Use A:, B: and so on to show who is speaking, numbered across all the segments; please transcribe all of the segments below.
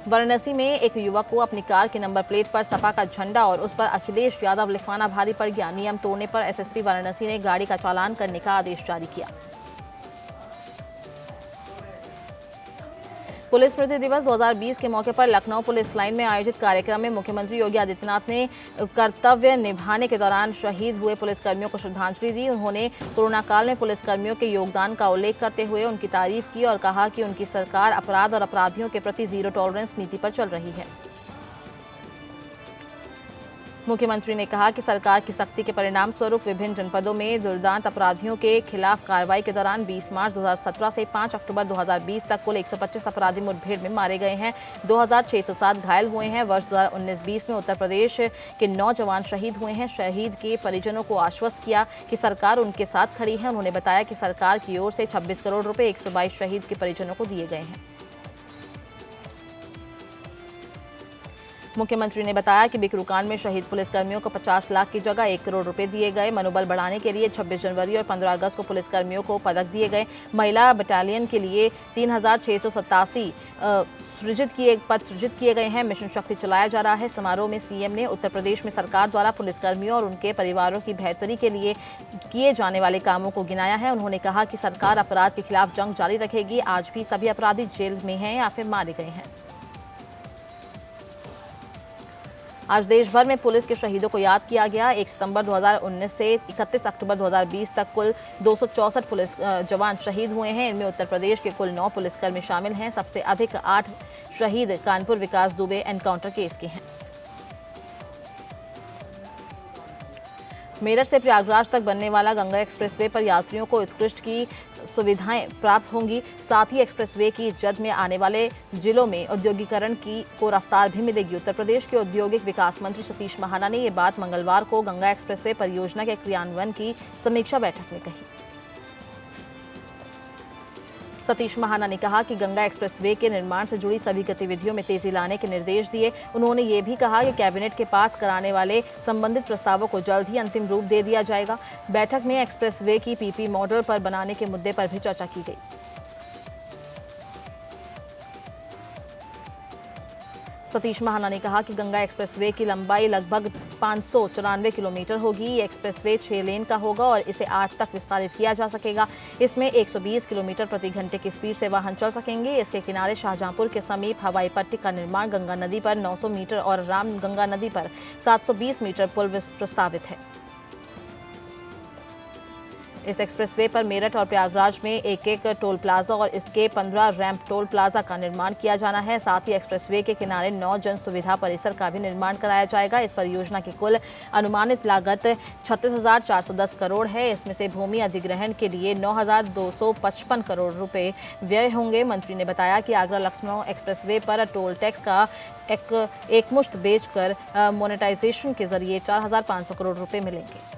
A: वाराणसी में एक युवक को अपनी कार की नंबर प्लेट पर सपा का झंडा और उस पर अखिलेश यादव लिखवाना भारी पड़ गया। नियम तोड़ने पर एसएसपी वाराणसी ने गाड़ी का चालान करने का आदेश जारी किया। पुलिस स्मृति दिवस 2020 के मौके पर लखनऊ पुलिस लाइन में आयोजित कार्यक्रम में मुख्यमंत्री योगी आदित्यनाथ ने कर्तव्य निभाने के दौरान शहीद हुए पुलिसकर्मियों को श्रद्धांजलि दी। उन्होंने कोरोना काल में पुलिसकर्मियों के योगदान का उल्लेख करते हुए उनकी तारीफ की और कहा कि उनकी सरकार अपराध और अपराधियों के प्रति जीरो टॉलरेंस नीति पर चल रही है। मुख्यमंत्री ने कहा कि सरकार की सख्ती के परिणाम स्वरूप विभिन्न जनपदों में दुर्दांत अपराधियों के खिलाफ कार्रवाई के दौरान 20 मार्च 2017 से 5 अक्टूबर 2020 तक कुल 125 अपराधी मुठभेड़ में मारे गए हैं। 2607 घायल हुए हैं। वर्ष 2019-20 में उत्तर प्रदेश के 9 जवान शहीद हुए हैं। शहीद के परिजनों को आश्वस्त किया कि सरकार उनके साथ खड़ी है। उन्होंने बताया कि सरकार की ओर से 26 करोड़ रुपए 122 शहीद के परिजनों को दिए गए हैं। मुख्यमंत्री ने बताया कि बिकरूकांड में शहीद पुलिसकर्मियों को 50 लाख की जगह 1 करोड़ रुपए दिए गए। मनोबल बढ़ाने के लिए 26 जनवरी और 15 अगस्त को पुलिसकर्मियों को पदक दिए गए। महिला बटालियन के लिए 3687 पद सृजित किए गए हैं। मिशन शक्ति चलाया जा रहा है। समारोह में सीएम ने उत्तर प्रदेश में सरकार द्वारा पुलिसकर्मियों और उनके परिवारों की बेहतरी के लिए किए जाने वाले कामों को गिनाया है। उन्होंने कहा कि सरकार अपराध के खिलाफ जंग जारी रखेगी। आज भी सभी अपराधी जेल में हैं या फिर मारे गए हैं। आज देश भर में पुलिस के शहीदों को याद किया गया। 1 सितंबर 2019 से 31 अक्टूबर 2020 तक कुल 264 पुलिस जवान शहीद हुए हैं। इनमें उत्तर प्रदेश के कुल 9 पुलिसकर्मी शामिल हैं। सबसे अधिक 8 शहीद कानपुर विकास दुबे एनकाउंटर केस के हैं। मेरठ से प्रयागराज तक बनने वाला गंगा एक्सप्रेसवे पर यात्रियों को उत्कृष्ट की सुविधाएं प्राप्त होंगी। साथ ही एक्सप्रेसवे की जद में आने वाले जिलों में औद्योगिकरण को रफ्तार भी मिलेगी। उत्तर प्रदेश के औद्योगिक विकास मंत्री सतीश महाना ने ये बात मंगलवार को गंगा एक्सप्रेसवे परियोजना के क्रियान्वयन की समीक्षा बैठक में कही। सतीश महाना ने कहा कि गंगा एक्सप्रेसवे के निर्माण से जुड़ी सभी गतिविधियों में तेजी लाने के निर्देश दिए। उन्होंने ये भी कहा कि कैबिनेट के पास कराने वाले संबंधित प्रस्तावों को जल्द ही अंतिम रूप दे दिया जाएगा। बैठक में एक्सप्रेसवे की पीपी मॉडल पर बनाने के मुद्दे पर भी चर्चा की गई। सतीश महाना ने कहा कि गंगा एक्सप्रेसवे की लंबाई लगभग 594 किलोमीटर होगी। ये एक्सप्रेसवे 6 लेन का होगा और इसे 8 तक विस्तारित किया जा सकेगा। इसमें 120 किलोमीटर प्रति घंटे की स्पीड से वाहन चल सकेंगे। इसके किनारे शाहजहांपुर के समीप हवाई पट्टी का निर्माण, गंगा नदी पर 900 मीटर और राम गंगा नदी पर 720 मीटर पुल प्रस्तावित है। इस एक्सप्रेसवे पर मेरठ और प्रयागराज में एक टोल प्लाजा और इसके 15 रैंप टोल प्लाजा का निर्माण किया जाना है। साथ ही एक्सप्रेसवे के किनारे 9 जन सुविधा परिसर का भी निर्माण कराया जाएगा। इस परियोजना की कुल अनुमानित लागत 36,410 करोड़ है। इसमें से भूमि अधिग्रहण के लिए 9,255 करोड़ रुपए व्यय होंगे। मंत्री ने बताया कि आगरा लखनऊ एक्सप्रेसवे पर टोल टैक्स का एकमुश्त बेचकर मोनेटाइजेशन के जरिए 4,500 करोड़ रुपए मिलेंगे।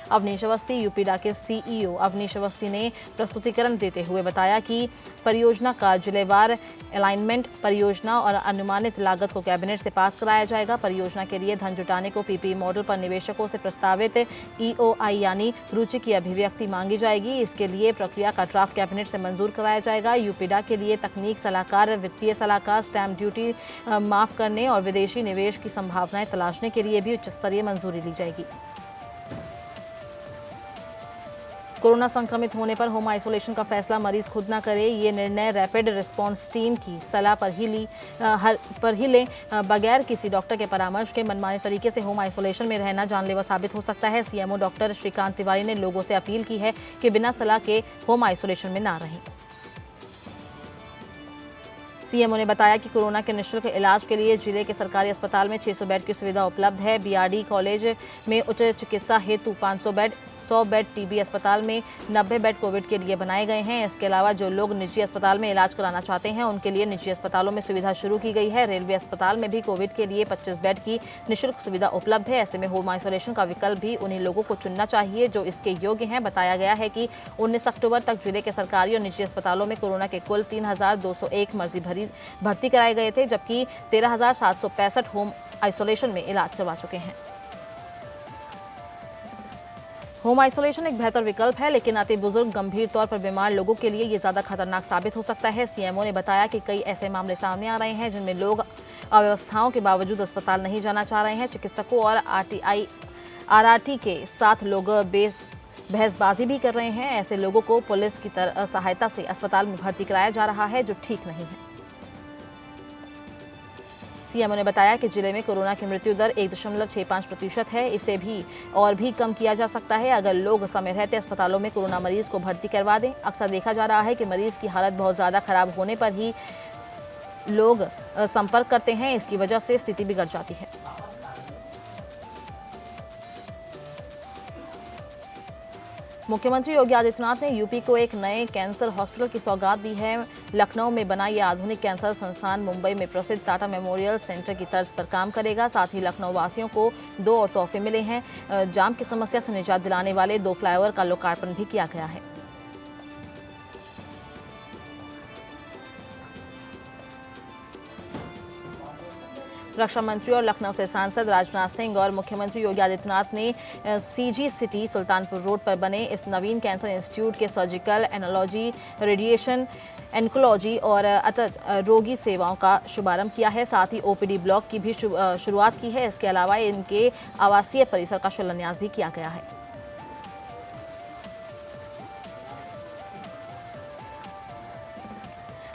A: अवनीश अवस्थी, यूपीडा के सीईओ अवनीश अवस्थी ने प्रस्तुतिकरण देते हुए बताया कि परियोजना का जिलेवार अलाइनमेंट, परियोजना और अनुमानित लागत को कैबिनेट से पास कराया जाएगा। परियोजना के लिए धन जुटाने को पीपी मॉडल पर निवेशकों से प्रस्तावित ईओआई यानी रुचि की अभिव्यक्ति मांगी जाएगी। इसके लिए प्रक्रिया का ड्राफ्ट कैबिनेट से मंजूर कराया जाएगा। यूपीडा के लिए तकनीक सलाहकार, वित्तीय सलाहकार, स्टैंप ड्यूटी माफ करने और विदेशी निवेश की संभावनाएं तलाशने के लिए भी उच्च स्तरीय मंजूरी ली जाएगी। कोरोना संक्रमित होने पर होम आइसोलेशन का फैसला मरीज खुद न करे, ये निर्णय रैपिड रिस्पांस टीम की सलाह पर ही लें। बगैर किसी डॉक्टर के परामर्श के मनमाने तरीके से होम आइसोलेशन में रहना जानलेवा साबित हो सकता है। सीएमओ डॉक्टर श्रीकांत तिवारी ने लोगों से अपील की है कि बिना सलाह के होम आइसोलेशन में ना रहें। सीएमओ ने बताया कि कोरोना के निःशुल्क इलाज के लिए जिले के सरकारी अस्पताल में 600 बेड की सुविधा उपलब्ध है। बीआरडी कॉलेज में उच्च चिकित्सा हेतु 500 बेड, 100 बेड टीबी अस्पताल में 90 बेड कोविड के लिए बनाए गए हैं। इसके अलावा जो लोग निजी अस्पताल में इलाज कराना चाहते हैं उनके लिए निजी अस्पतालों में सुविधा शुरू की गई है। रेलवे अस्पताल में भी कोविड के लिए 25 बेड की निःशुल्क सुविधा उपलब्ध है। ऐसे में होम आइसोलेशन का विकल्प भी उन्हीं लोगों को चुनना चाहिए जो इसके योग्य हैं। बताया गया है कि 19 अक्टूबर तक जिले के सरकारी और निजी अस्पतालों में कोरोना के कुल 3,201 मरीज भर्ती कराए गए थे, जबकि 13,765 होम आइसोलेशन में इलाज करवा चुके हैं। होम आइसोलेशन एक बेहतर विकल्प है, लेकिन अति बुजुर्ग, गंभीर तौर पर बीमार लोगों के लिए ये ज्यादा खतरनाक साबित हो सकता है। सीएमओ ने बताया कि कई ऐसे मामले सामने आ रहे हैं जिनमें लोग अव्यवस्थाओं के बावजूद अस्पताल नहीं जाना चाह रहे हैं। चिकित्सकों और आरआरटी के साथ लोग बहसबाजी भी कर रहे हैं। ऐसे लोगों को पुलिस की सहायता से अस्पताल में भर्ती कराया जा रहा है, जो ठीक नहीं है। सीएमओ ने बताया कि जिले में कोरोना की मृत्यु दर 1.65% है। इसे भी और भी कम किया जा सकता है अगर लोग समय रहते अस्पतालों में कोरोना मरीज को भर्ती करवा दें। अक्सर देखा जा रहा है कि मरीज की हालत बहुत ज़्यादा खराब होने पर ही लोग संपर्क करते हैं। इसकी वजह से स्थिति बिगड़ जाती है। मुख्यमंत्री योगी आदित्यनाथ ने यूपी को एक नए कैंसर हॉस्पिटल की सौगात दी है। लखनऊ में बना यह आधुनिक कैंसर संस्थान मुंबई में प्रसिद्ध टाटा मेमोरियल सेंटर की तर्ज पर काम करेगा। साथ ही लखनऊ वासियों को 2 और तोहफे मिले हैं। जाम की समस्या से निजात दिलाने वाले 2 फ्लाईओवर का लोकार्पण भी किया गया है। रक्षा मंत्री और लखनऊ से सांसद राजनाथ सिंह और मुख्यमंत्री योगी आदित्यनाथ ने सीजी सिटी सुल्तानपुर रोड पर बने इस नवीन कैंसर इंस्टीट्यूट के सर्जिकल, एनालॉजी, रेडिएशन, एन्कोलॉजी और अतत रोगी सेवाओं का शुभारंभ किया है। साथ ही ओपीडी ब्लॉक की भी शुरुआत की है। इसके अलावा इनके आवासीय परिसर का शिलान्यास भी किया गया है।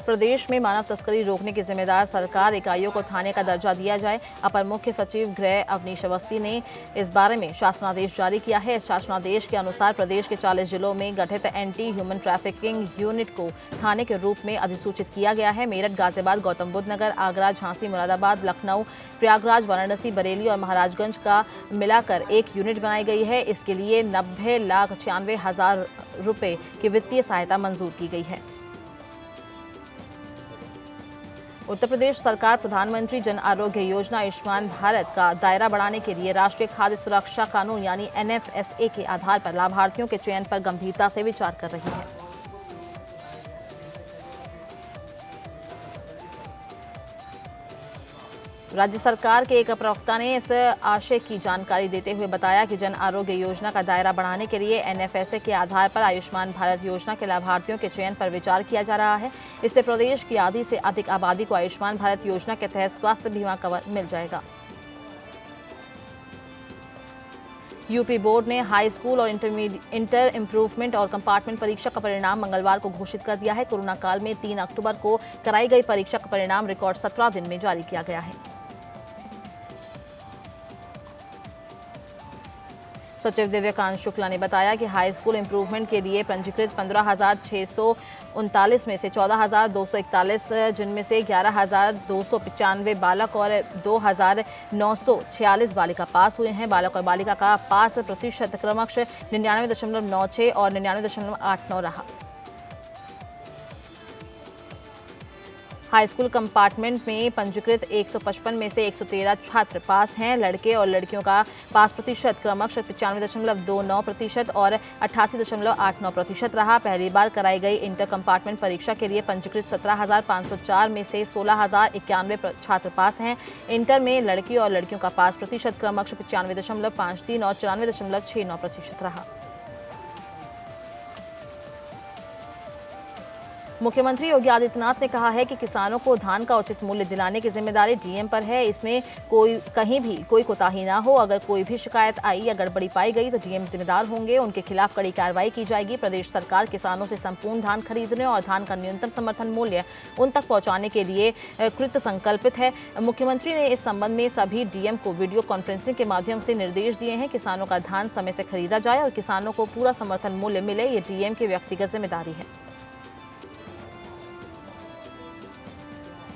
A: प्रदेश में मानव तस्करी रोकने की जिम्मेदार सरकार इकाइयों को थाने का दर्जा दिया जाए। अपर मुख्य सचिव गृह अवनीश अवस्थी ने इस बारे में शासनादेश जारी किया है। इस शासनादेश के अनुसार प्रदेश के 40 जिलों में गठित एंटी ह्यूमन ट्रैफिकिंग यूनिट को थाने के रूप में अधिसूचित किया गया है। मेरठ, गाजियाबाद, गौतम बुद्ध नगर, आगरा, झांसी, मुरादाबाद, लखनऊ, प्रयागराज, वाराणसी, बरेली और महाराजगंज का मिलाकर एक यूनिट बनाई गई है। इसके लिए 90,96,000 रुपये की वित्तीय सहायता मंजूर की गई है। उत्तर प्रदेश सरकार प्रधानमंत्री जन आरोग्य योजना आयुष्मान भारत का दायरा बढ़ाने के लिए राष्ट्रीय खाद्य सुरक्षा कानून यानी NFSA के आधार पर लाभार्थियों के चयन पर गंभीरता से विचार कर रही है। राज्य सरकार के एक प्रवक्ता ने इस आशय की जानकारी देते हुए बताया कि जन आरोग्य योजना का दायरा बढ़ाने के लिए NFSA के आधार पर आयुष्मान भारत योजना के लाभार्थियों के चयन पर विचार किया जा रहा है। इससे प्रदेश की आधी से अधिक आबादी को आयुष्मान भारत योजना के तहत स्वास्थ्य बीमा कवर मिल जाएगा। यूपी बोर्ड ने हाई स्कूल और इंटर इम्प्रूवमेंट और कंपार्टमेंट परीक्षा का परिणाम मंगलवार को घोषित कर दिया है। कोरोना काल में 3 अक्टूबर को कराई गई परीक्षा का परिणाम रिकॉर्ड 17 दिन में जारी किया गया है। सचिव दिव्यकांत शुक्ला ने बताया कि हाई स्कूल इम्प्रूवमेंट के लिए पंजीकृत 15,639 में से 14,241, जिनमें से 11,295 बालक और 2,946 बालिका पास हुए हैं। बालक और बालिका का पास प्रतिशत क्रमशः 99.96 और 99.89 रहा। हाई स्कूल कंपार्टमेंट में पंजीकृत 155 में से 113 छात्र पास हैं। लड़के और लड़कियों का पास प्रतिशत क्रमशः 95.29% और 88.89% रहा। पहली बार कराई गई इंटर कंपार्टमेंट परीक्षा के लिए पंजीकृत 17,504 में से 16,091 छात्र पास हैं। इंटर में लड़की और लड़कियों का पास प्रतिशत क्रमशः 95.53 और 94.69% रहा। मुख्यमंत्री योगी आदित्यनाथ ने कहा है कि किसानों को धान का उचित मूल्य दिलाने की जिम्मेदारी डीएम पर है। इसमें कहीं भी कोई कोताही ना हो। अगर कोई भी शिकायत आई या गड़बड़ी पाई गई तो डीएम जिम्मेदार होंगे। उनके खिलाफ कड़ी कार्रवाई की जाएगी। प्रदेश सरकार किसानों से संपूर्ण धान खरीदने और धान का न्यूनतम समर्थन मूल्य उन तक पहुंचाने के लिए कृत संकल्पित है। मुख्यमंत्री ने इस संबंध में सभी डीएम को वीडियो कॉन्फ्रेंसिंग के माध्यम से निर्देश दिए हैं। किसानों का धान समय से खरीदा जाए और किसानों को पूरा समर्थन मूल्य मिले, ये डीएम की व्यक्तिगत जिम्मेदारी है।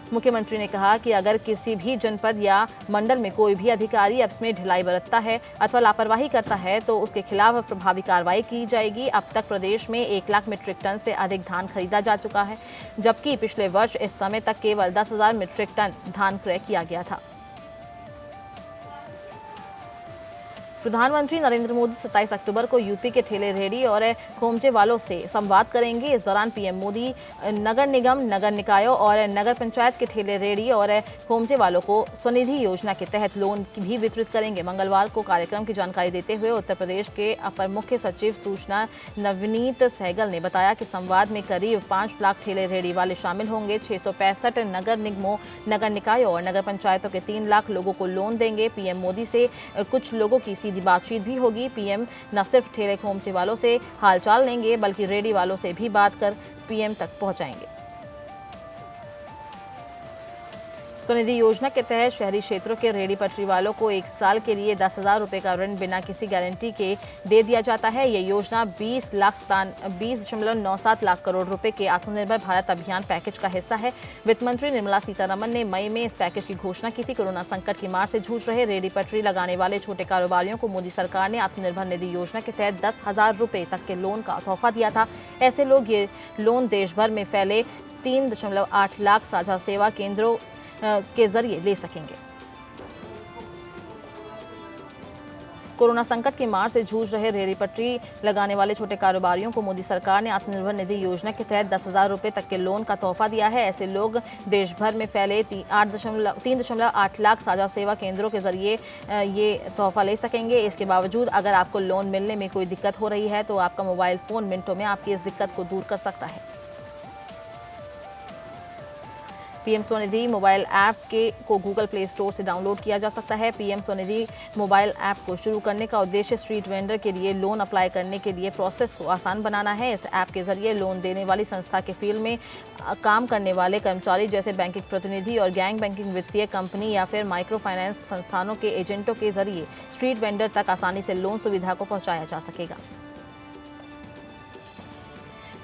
A: मुख्यमंत्री ने कहा कि अगर किसी भी जनपद या मंडल में कोई भी अधिकारी इसमें ढिलाई बरतता है अथवा लापरवाही करता है तो उसके खिलाफ प्रभावी कार्रवाई की जाएगी। अब तक प्रदेश में 1 लाख मीट्रिक टन से अधिक धान खरीदा जा चुका है, जबकि पिछले वर्ष इस समय तक केवल 10,000 मीट्रिक टन धान क्रय किया गया था। प्रधानमंत्री नरेंद्र मोदी 27 अक्टूबर को यूपी के ठेले रेहड़ी और खोमचे वालों से संवाद करेंगे। इस दौरान पीएम मोदी नगर निगम, नगर निकायों और नगर पंचायत के ठेले रेहड़ी और खोमचे वालों को स्वनिधि योजना के तहत लोन भी वितरित करेंगे। मंगलवार को कार्यक्रम की जानकारी देते हुए उत्तर प्रदेश के अपर मुख्य सचिव सूचना नवनीत सहगल ने बताया कि संवाद में करीब 5 लाख ठेले रेहड़ी वाले शामिल होंगे। 665 नगर निगमों, नगर निकायों और नगर पंचायतों के 3 लाख लोगों को लोन देंगे। पीएम मोदी से कुछ लोगों की सीधी बातचीत भी होगी। पीएम न सिर्फ ठेले खोमचे वालों से हालचाल लेंगे बल्कि रेहड़ी वालों से भी बात कर पीएम तक पहुंचाएंगे। स्वनिधि योजना के तहत शहरी क्षेत्रों के रेहड़ी पटरी वालों को 1 साल के लिए 10,000 रुपये का ऋण बिना किसी गारंटी के दे दिया जाता है। ये योजना 20.97 लाख करोड़ रुपए के आत्मनिर्भर भारत अभियान पैकेज का हिस्सा है। वित्त मंत्री निर्मला सीतारमण ने मई में इस पैकेज की घोषणा की थी। कोरोना संकट की मार से जूझ रहे रेहड़ी पटरी लगाने वाले छोटे कारोबारियों को मोदी सरकार ने आत्मनिर्भर निधि योजना के तहत 10,000 रुपये तक के लोन का तोहफा दिया था। ऐसे लोग ये लोन देश भर में फैले 3.8 लाख साझा सेवा केंद्रों के जरिए ले सकेंगे। कोरोना संकट की मार से जूझ रहे रेहड़ी पटरी लगाने वाले छोटे कारोबारियों को मोदी सरकार ने आत्मनिर्भर निधि योजना के तहत 10,000 रुपये तक के लोन का तोहफा दिया है। ऐसे लोग देश भर में फैले 3.8 लाख साझा सेवा केंद्रों के जरिए ये तोहफा ले सकेंगे। इसके बावजूद अगर आपको लोन मिलने में कोई दिक्कत हो रही है तो आपका मोबाइल फोन मिनटों में आपकी इस दिक्कत को दूर कर सकता है। पीएम स्वनिधि मोबाइल ऐप को गूगल प्ले स्टोर से डाउनलोड किया जा सकता है। पीएम स्वनिधि मोबाइल ऐप को शुरू करने का उद्देश्य स्ट्रीट वेंडर के लिए लोन अप्लाई करने के लिए प्रोसेस को आसान बनाना है। इस ऐप के जरिए लोन देने वाली संस्था के फील्ड में काम करने वाले कर्मचारी जैसे बैंकिंग प्रतिनिधि और गैंग बैंकिंग, वित्तीय कंपनी या फिर माइक्रो फाइनेंस संस्थानों के एजेंटों के जरिए स्ट्रीट वेंडर तक आसानी से लोन सुविधा को पहुंचाया जा सकेगा।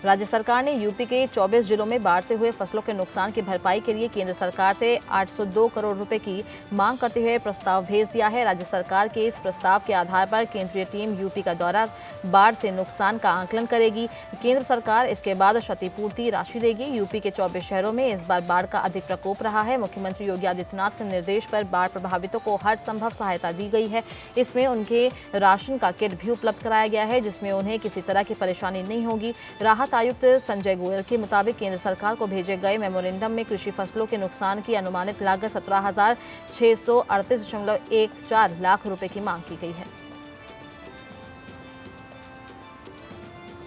A: राज्य सरकार ने यूपी के 24 जिलों में बाढ़ से हुए फसलों के नुकसान की भरपाई के लिए केंद्र सरकार से 802 करोड़ रुपए की मांग करते हुए प्रस्ताव भेज दिया है। राज्य सरकार के इस प्रस्ताव के आधार पर केंद्रीय टीम यूपी का दौरा बाढ़ से नुकसान का आकलन करेगी। केंद्र सरकार इसके बाद क्षतिपूर्ति राशि देगी। यूपी के 24 शहरों में इस बार बाढ़ का अधिक प्रकोप रहा है। मुख्यमंत्री योगी आदित्यनाथ के निर्देश पर बाढ़ प्रभावितों को हर संभव सहायता दी गई है। इसमें उनके राशन का किट भी उपलब्ध कराया गया है जिसमें उन्हें किसी तरह की परेशानी नहीं होगी। राहत आयुक्त संजय गोयल के मुताबिक केंद्र सरकार को भेजे गए मेमोरेंडम में कृषि फसलों के नुकसान की अनुमानित लागत 17,638.14 लाख रुपए की मांग की गई है।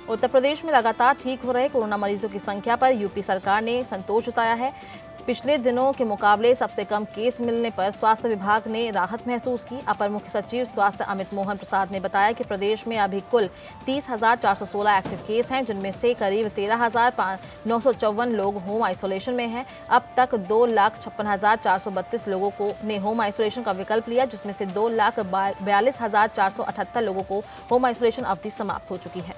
A: उत्तर प्रदेश में लगातार ठीक हो रहे कोरोना मरीजों की संख्या पर यूपी सरकार ने संतोष जताया है। पिछले दिनों के मुकाबले सबसे कम केस मिलने पर स्वास्थ्य विभाग ने राहत महसूस की। अपर मुख्य सचिव स्वास्थ्य अमित मोहन प्रसाद ने बताया कि प्रदेश में अभी कुल 30,416 एक्टिव केस हैं जिनमें से करीब 13,954 लोग होम आइसोलेशन में हैं। अब तक 2,56,432 लोगों को ने होम आइसोलेशन का विकल्प लिया जिसमें से 2,42,478 लोगों को होम आइसोलेशन अवधि समाप्त हो चुकी है।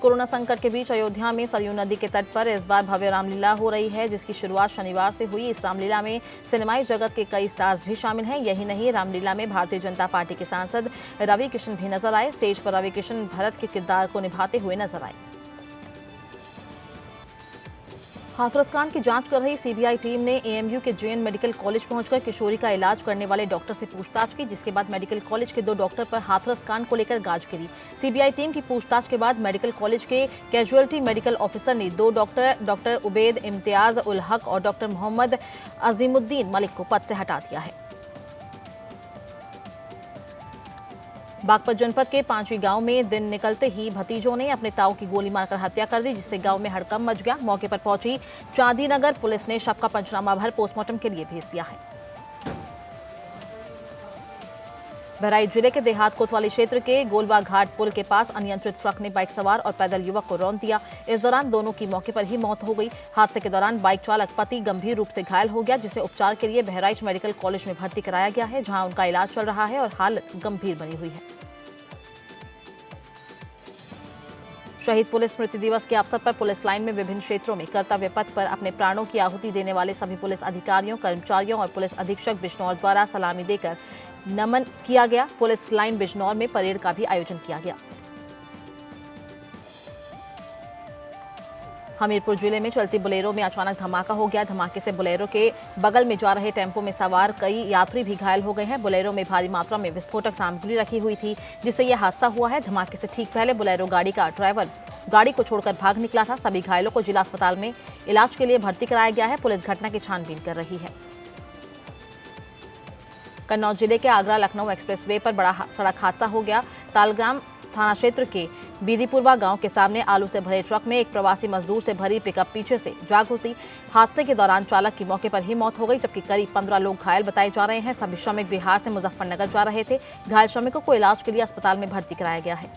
A: कोरोना संकट के बीच अयोध्या में सरयू नदी के तट पर इस बार भव्य रामलीला हो रही है जिसकी शुरुआत शनिवार से हुई। इस रामलीला में सिनेमाई जगत के कई स्टार्स भी शामिल हैं। यही नहीं, रामलीला में भारतीय जनता पार्टी के सांसद रवि किशन भी नजर आए। स्टेज पर रवि किशन भरत के किरदार को निभाते हुए नजर आए। हाथरस कांड की जांच कर रही सीबीआई टीम ने एएमयू के जेएन मेडिकल कॉलेज पहुंचकर किशोरी का इलाज करने वाले डॉक्टर से पूछताछ की जिसके बाद मेडिकल कॉलेज के 2 डॉक्टर पर हाथरस कांड को लेकर गाज गिरी। सीबीआई टीम की पूछताछ के बाद मेडिकल कॉलेज के कैजुअलिटी मेडिकल ऑफिसर ने 2 डॉक्टर उबैद इम्तियाज उल हक और डॉक्टर मोहम्मद अजीमुद्दीन मलिक को पद से हटा दिया है। बागपत जनपद के पांचवी गांव में दिन निकलते ही भतीजों ने अपने ताऊ की गोली मारकर हत्या कर दी जिससे गांव में हड़कंप मच गया। मौके पर पहुंची चांदीनगर पुलिस ने शव का पंचनामा भर पोस्टमार्टम के लिए भेज दिया है। बहराइच जिले के देहात कोतवाली क्षेत्र के गोलवा घाट पुल के पास अनियंत्रित ट्रक ने बाइक सवार और पैदल युवक को रौंद दिया। इस दौरान दोनों की मौके पर ही मौत हो गई। हादसे के दौरान बाइक चालक पति गंभीर रूप से घायल हो गया जिसे उपचार के लिए बहराइच मेडिकल कॉलेज में भर्ती कराया गया है जहां उनका इलाज चल रहा है और हालत गंभीर बनी हुई है। शहीद पुलिस स्मृति दिवस के अवसर पर पुलिस लाइन में विभिन्न क्षेत्रों में कर्तव्य पथ पर अपने प्राणों की आहुति देने वाले सभी पुलिस अधिकारियों, कर्मचारियों और पुलिस अधीक्षक बिजनौर द्वारा सलामी देकर नमन किया गया। पुलिस लाइन बिजनौर में परेड का भी आयोजन किया गया। हमीरपुर जिले में चलती बोलेरो में अचानक धमाका हो गया। धमाके से बोलेरो के बगल में जा रहे टेम्पो में सवार कई यात्री भी घायल हो गए हैं। बोलेरो में भारी मात्रा में विस्फोटक सामग्री रखी हुई थी, जिससे यह हादसा हुआ है। धमाके से ठीक पहले बोलेरो गाड़ी का ड्राइवर गाड़ी को छोड़कर भाग निकला था। सभी घायलों को जिला अस्पताल में इलाज के लिए भर्ती कराया गया है। पुलिस घटना की छानबीन कर रही है। कन्नौज जिले के आगरा लखनऊ एक्सप्रेसवे पर बड़ा सड़क हादसा हो गया। तालग्राम थाना क्षेत्र के बीदीपुरवा गांव के सामने आलू से भरे ट्रक में एक प्रवासी मजदूर से भरी पिकअप पीछे से जा घुसी। हादसे के दौरान चालक की मौके पर ही मौत हो गई, जबकि करीब 15 लोग घायल बताए जा रहे हैं। सभी श्रमिक बिहार से मुजफ्फरनगर जा रहे थे। घायल श्रमिकों को इलाज के लिए अस्पताल में भर्ती कराया गया है।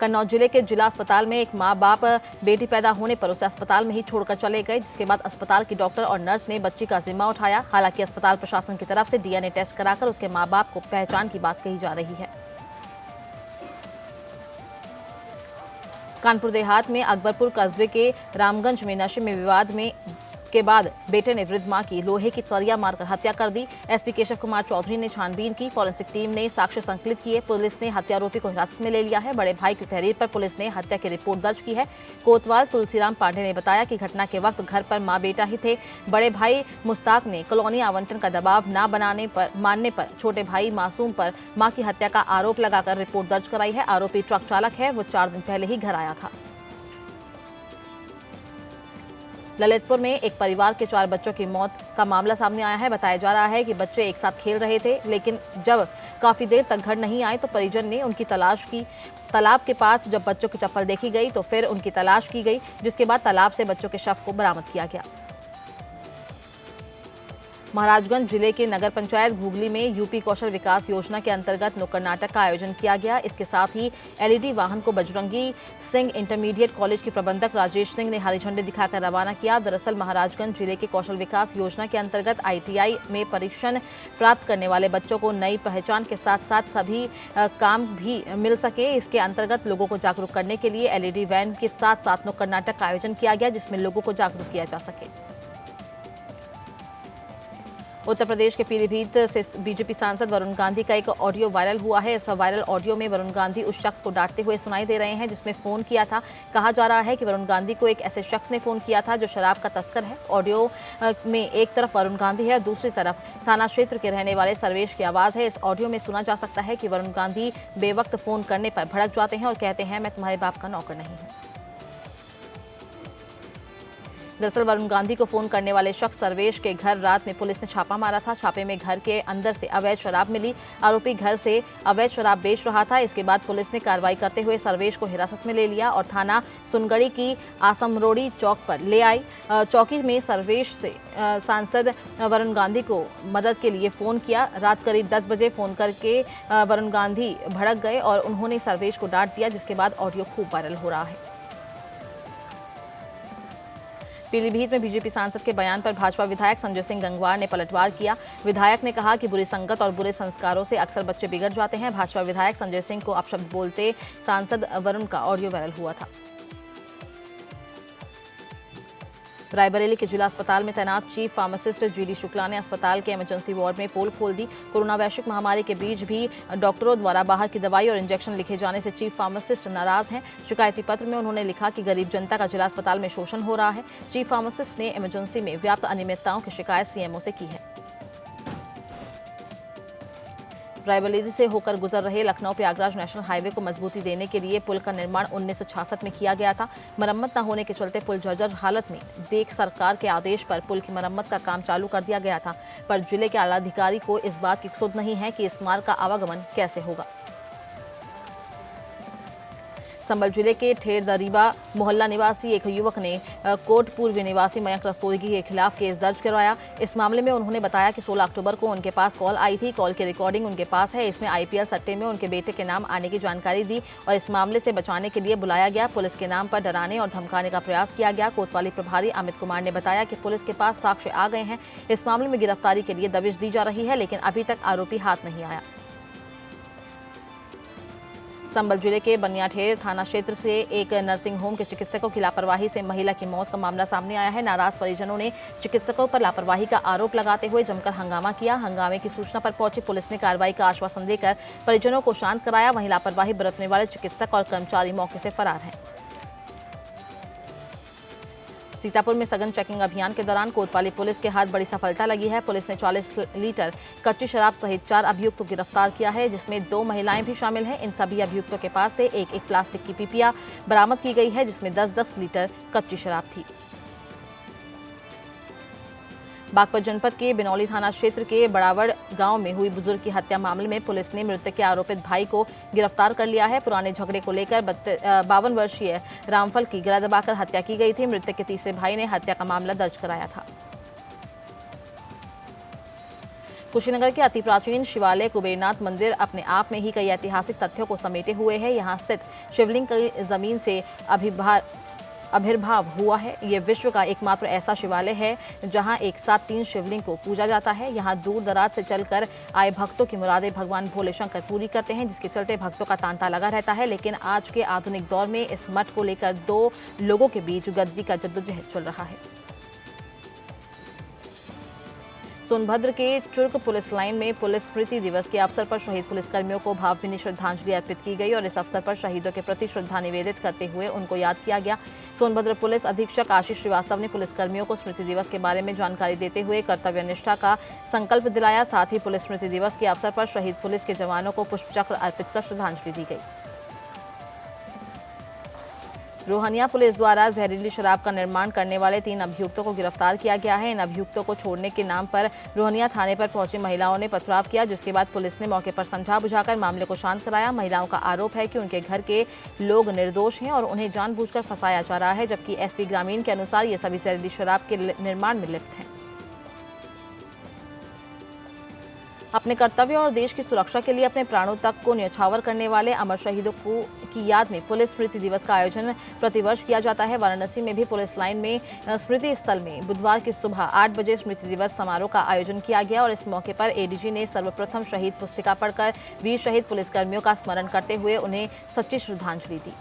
A: कन्नौज जिले के जिला अस्पताल में एक मां बाप बेटी पैदा होने पर उसे अस्पताल में ही छोड़कर चले गए, जिसके बाद अस्पताल की डॉक्टर और नर्स ने बच्ची का जिम्मा उठाया। हालांकि अस्पताल प्रशासन की तरफ से डीएनए टेस्ट कराकर उसके मां बाप को पहचान की बात कही जा रही है। कानपुर देहात में अकबरपुर कस्बे के रामगंज में नशे में विवाद में के बाद बेटे ने वृद्ध मां की लोहे की सरिया मारकर हत्या कर दी। एसपी केशव कुमार चौधरी ने छानबीन की। फॉरेंसिक टीम ने साक्ष्य संकलित किए। पुलिस ने हत्यारोपी को हिरासत में ले लिया है। बड़े भाई की तहरीर पर पुलिस ने हत्या की रिपोर्ट दर्ज की है। कोतवाल तुलसीराम पांडे ने बताया कि घटना के वक्त घर पर मां बेटा ही थे। बड़े भाई मुस्ताक ने कॉलोनी आवंटन का दबाव न मानने पर छोटे भाई मासूम पर मां की हत्या का आरोप लगाकर रिपोर्ट दर्ज कराई है। आरोपी ट्रक चालक है। वो 4 दिन पहले ही घर आया था। ललितपुर में एक परिवार के 4 बच्चों की मौत का मामला सामने आया है। बताया जा रहा है कि बच्चे एक साथ खेल रहे थे, लेकिन जब काफी देर तक घर नहीं आए तो परिजन ने उनकी तलाश की। तालाब के पास जब बच्चों की चप्पल देखी गई तो फिर उनकी तलाश की गई, जिसके बाद तालाब से बच्चों के शव को बरामद किया गया। महाराजगंज जिले के नगर पंचायत घुगली में यूपी कौशल विकास योजना के अंतर्गत नुक्कड़ नाटक का आयोजन किया गया। इसके साथ ही एलईडी वाहन को बजरंगी सिंह इंटरमीडिएट कॉलेज के प्रबंधक राजेश सिंह ने हरी झंडी दिखाकर रवाना किया। दरअसल महाराजगंज जिले के कौशल विकास योजना के अंतर्गत आईटीआई में परीक्षण प्राप्त करने वाले बच्चों को नई पहचान के साथ साथ सभी काम भी मिल सके, इसके अंतर्गत लोगों को जागरूक करने के लिए एलईडी वैन के साथ साथ नुक्कड़ नाटक का आयोजन किया गया, जिसमें लोगों को जागरूक किया जा सके। उत्तर प्रदेश के पीलीभीत से बीजेपी सांसद वरुण गांधी का एक ऑडियो वायरल हुआ है। इस वायरल ऑडियो में वरुण गांधी उस शख्स को डांटते हुए सुनाई दे रहे हैं जिसमें फोन किया था। कहा जा रहा है कि वरुण गांधी को एक ऐसे शख्स ने फोन किया था जो शराब का तस्कर है। ऑडियो में एक तरफ वरुण गांधी है और दूसरी तरफ थाना क्षेत्र के रहने वाले सर्वेश की आवाज़ है। इस ऑडियो में सुना जा सकता है कि वरुण गांधी बेवक्त फोन करने पर भड़क जाते हैं और कहते हैं, मैं तुम्हारे बाप का नौकर नहीं हूँ। दरअसल वरुण गांधी को फोन करने वाले शख्स सर्वेश के घर रात में पुलिस ने छापा मारा था। छापे में घर के अंदर से अवैध शराब मिली। आरोपी घर से अवैध शराब बेच रहा था। इसके बाद पुलिस ने कार्रवाई करते हुए सर्वेश को हिरासत में ले लिया और थाना सुनगढ़ी की आसमरोड़ी चौक पर ले आई। चौकी में सर्वेश से सांसद वरुण गांधी को मदद के लिए फोन किया। रात करीब 10 बजे फोन करके वरुण गांधी भड़क गए और उन्होंने सर्वेश को डांट दिया, जिसके बाद ऑडियो खूब वायरल हो रहा है। पीलीभीत में बीजेपी सांसद के बयान पर भाजपा विधायक संजय सिंह गंगवार ने पलटवार किया। विधायक ने कहा कि बुरी संगत और बुरे संस्कारों से अक्सर बच्चे बिगड़ जाते हैं। भाजपा विधायक संजय सिंह को अपशब्द बोलते सांसद वरुण का ऑडियो वायरल हुआ था। रायबरेली के जिला अस्पताल में तैनात चीफ फार्मासिस्ट जीडी शुक्ला ने अस्पताल के इमरजेंसी वार्ड में पोल खोल दी। कोरोना वैश्विक महामारी के बीच भी डॉक्टरों द्वारा बाहर की दवाई और इंजेक्शन लिखे जाने से चीफ फार्मासिस्ट नाराज हैं। शिकायती पत्र में उन्होंने लिखा कि गरीब जनता का जिला अस्पताल में शोषण हो रहा है। चीफ फार्मासिस्ट ने इमरजेंसी में व्याप्त अनियमितताओं की शिकायत सीएमओ से की है। रायबरेली से होकर गुजर रहे लखनऊ प्रयागराज नेशनल हाईवे को मजबूती देने के लिए पुल का निर्माण 1966 में किया गया था। मरम्मत न होने के चलते पुल जर्जर हालत में देख सरकार के आदेश पर पुल की मरम्मत का काम चालू कर दिया गया था, पर जिले के आला अधिकारी को इस बात की सुध नहीं है कि इस मार्ग का आवागमन कैसे होगा। संबल जिले के ठेर दरीबा मोहल्ला निवासी एक युवक ने कोट पूर्व निवासी मयंक रस्तोगी के खिलाफ केस दर्ज करवाया। इस मामले में उन्होंने बताया कि 16 अक्टूबर को उनके पास कॉल आई थी। कॉल की रिकॉर्डिंग उनके पास है। इसमें आईपीएल सट्टे में उनके बेटे के नाम आने की जानकारी दी और इस मामले से बचाने के लिए बुलाया गया। पुलिस के नाम पर डराने और धमकाने का प्रयास किया गया। कोतवाली प्रभारी अमित कुमार ने बताया कि पुलिस के पास साक्ष्य आ गए हैं। इस मामले में गिरफ्तारी के लिए दबिश दी जा रही है, लेकिन अभी तक आरोपी हाथ नहीं आया। संबल जिले के बनियाठेर थाना क्षेत्र से एक नर्सिंग होम के चिकित्सकों की लापरवाही से महिला की मौत का मामला सामने आया है। नाराज परिजनों ने चिकित्सकों पर लापरवाही का आरोप लगाते हुए जमकर हंगामा किया। हंगामे की सूचना पर पहुंची पुलिस ने कार्रवाई का आश्वासन देकर परिजनों को शांत कराया। वहीं लापरवाही बरतने वाले चिकित्सक और कर्मचारी मौके से फरार हैं। सीतापुर में सघन चेकिंग अभियान के दौरान कोतवाली पुलिस के हाथ बड़ी सफलता लगी है। पुलिस ने 40 लीटर कच्ची शराब सहित 4 अभियुक्तों को गिरफ्तार किया है, जिसमें 2 महिलाएं भी शामिल हैं। इन सभी अभियुक्तों के पास से एक प्लास्टिक की पीपिया बरामद की गई है, जिसमें 10-10 लीटर कच्ची शराब थी। बागपत जनपद के बिनौली थाना क्षेत्र के बड़ावड़ गांव में हुई बुजुर्ग की हत्या मामले में पुलिस ने मृतक के आरोपित भाई को गिरफ्तार कर लिया है। पुराने झगड़े को लेकर 52 वर्षीय रामफल की गला दबाकर हत्या की गई थी। मृतक के तीसरे भाई ने हत्या का मामला दर्ज कराया था। कुशीनगर के अति प्राचीन शिवालय कुबेरनाथ मंदिर अपने आप में ही कई ऐतिहासिक तथ्यों को समेटे हुए है। यहाँ स्थित शिवलिंग की जमीन से आविर्भाव हुआ है। ये विश्व का एकमात्र ऐसा शिवालय है जहां एक साथ 3 शिवलिंग को पूजा जाता है। यहां दूर दराज से चलकर आए भक्तों की मुरादें भगवान भोले शंकर पूरी करते हैं, जिसके चलते भक्तों का तांता लगा रहता है। लेकिन आज के आधुनिक दौर में इस मठ को लेकर 2 लोगों के बीच गद्दी का जद्दोजहद चल रहा है। सोनभद्र के चुर्क पुलिस लाइन में पुलिस स्मृति दिवस के अवसर पर शहीद पुलिसकर्मियों को भावभीनी श्रद्धांजलि अर्पित की गई और इस अवसर पर शहीदों के प्रति श्रद्धा निवेदित करते हुए उनको याद किया गया। सोनभद्र पुलिस अधीक्षक आशीष श्रीवास्तव ने पुलिसकर्मियों को स्मृति दिवस के बारे में जानकारी देते हुए कर्तव्य निष्ठा का संकल्प दिलाया। साथ ही पुलिस स्मृति दिवस के अवसर पर शहीद पुलिस के जवानों को पुष्पचक्र अर्पित कर श्रद्धांजलि दी गई। रोहनिया पुलिस द्वारा जहरीली शराब का निर्माण करने वाले 3 अभियुक्तों को गिरफ्तार किया गया है। इन अभियुक्तों को छोड़ने के नाम पर रोहनिया थाने पर पहुंची महिलाओं ने पथराव किया, जिसके बाद पुलिस ने मौके पर समझा बुझाकर मामले को शांत कराया। महिलाओं का आरोप है कि उनके घर के लोग निर्दोष हैं और उन्हें जानबूझकर फंसाया जा रहा है, जबकि एसपी ग्रामीण के अनुसार ये सभी जहरीली शराब के निर्माण में लिप्त हैं। अपने कर्तव्य और देश की सुरक्षा के लिए अपने प्राणों तक को न्यौछावर करने वाले अमर शहीदों की याद में पुलिस स्मृति दिवस का आयोजन प्रतिवर्ष किया जाता है। वाराणसी में भी पुलिस लाइन में स्मृति स्थल में बुधवार की सुबह 8 बजे स्मृति दिवस समारोह का आयोजन किया गया और इस मौके पर एडीजी ने सर्वप्रथम शहीद पुस्तिका पढ़कर वीर शहीद पुलिसकर्मियों का स्मरण करते हुए उन्हें सच्ची श्रद्धांजलि दी।